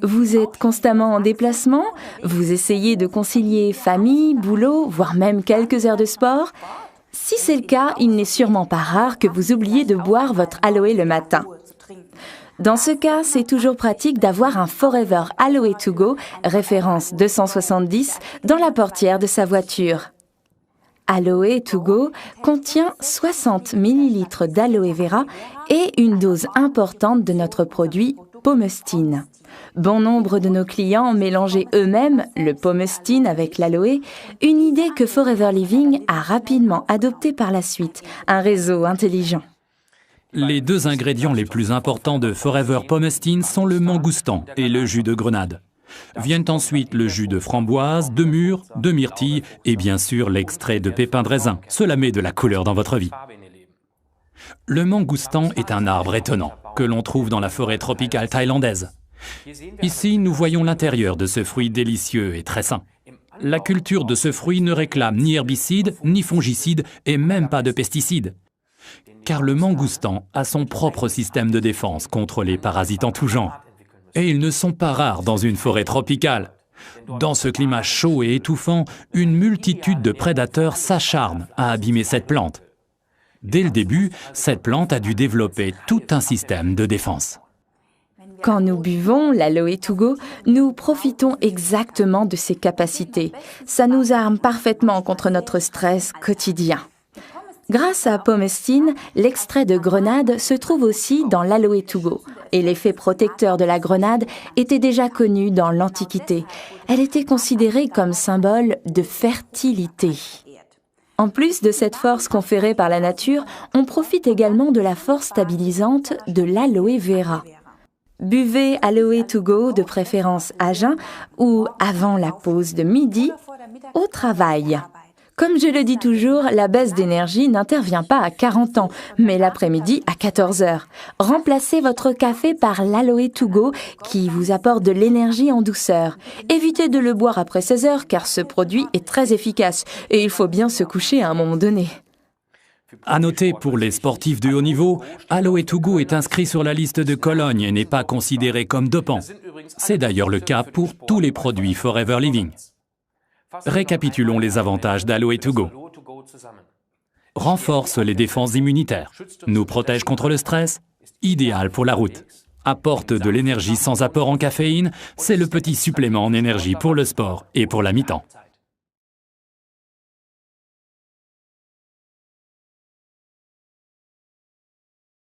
Vous êtes constamment en déplacement, vous essayez de concilier famille, boulot, voire même quelques heures de sport. Si c'est le cas, il n'est sûrement pas rare que vous oubliez de boire votre aloe le matin. Dans ce cas, c'est toujours pratique d'avoir un Forever Aloe To Go, référence 270, dans la portière de sa voiture. Aloe To Go contient 60 ml d'aloe vera et une dose importante de notre produit Pomestine. Bon nombre de nos clients mélangeaient eux-mêmes le Pomestine avec l'aloe, une idée que Forever Living a rapidement adoptée par la suite, un réseau intelligent. Les deux ingrédients les plus importants de Forever Pomestine sont le mangoustan et le jus de grenade. Viennent ensuite le jus de framboise, de mûre, de myrtille et bien sûr l'extrait de pépins de raisin. Cela met de la couleur dans votre vie. Le mangoustan est un arbre étonnant que l'on trouve dans la forêt tropicale thaïlandaise. Ici, nous voyons l'intérieur de ce fruit délicieux et très sain. La culture de ce fruit ne réclame ni herbicides, ni fongicides et même pas de pesticides. Car le mangoustan a son propre système de défense contre les parasites en tout genre. Et ils ne sont pas rares dans une forêt tropicale. Dans ce climat chaud et étouffant, une multitude de prédateurs s'acharnent à abîmer cette plante. Dès le début, cette plante a dû développer tout un système de défense. Quand nous buvons l'Aloe To Go, nous profitons exactement de ses capacités. Ça nous arme parfaitement contre notre stress quotidien. Grâce à Pomestine, l'extrait de grenade se trouve aussi dans l'Aloe To Go. Et l'effet protecteur de la grenade était déjà connu dans l'Antiquité. Elle était considérée comme symbole de fertilité. En plus de cette force conférée par la nature, on profite également de la force stabilisante de l'aloe vera. Buvez Aloe To Go de préférence à jeun ou avant la pause de midi au travail. Comme je le dis toujours, la baisse d'énergie n'intervient pas à 40 ans, mais l'après-midi à 14 heures. Remplacez votre café par l'Aloe To Go qui vous apporte de l'énergie en douceur. Évitez de le boire après 16 heures car ce produit est très efficace et il faut bien se coucher à un moment donné. À noter, pour les sportifs de haut niveau, Aloe To Go est inscrit sur la liste de Cologne et n'est pas considéré comme dopant. C'est d'ailleurs le cas pour tous les produits Forever Living. Récapitulons les avantages d'Aloe To Go. Renforce les défenses immunitaires, nous protège contre le stress, idéal pour la route. Apporte de l'énergie sans apport en caféine, c'est le petit supplément en énergie pour le sport et pour la mi-temps.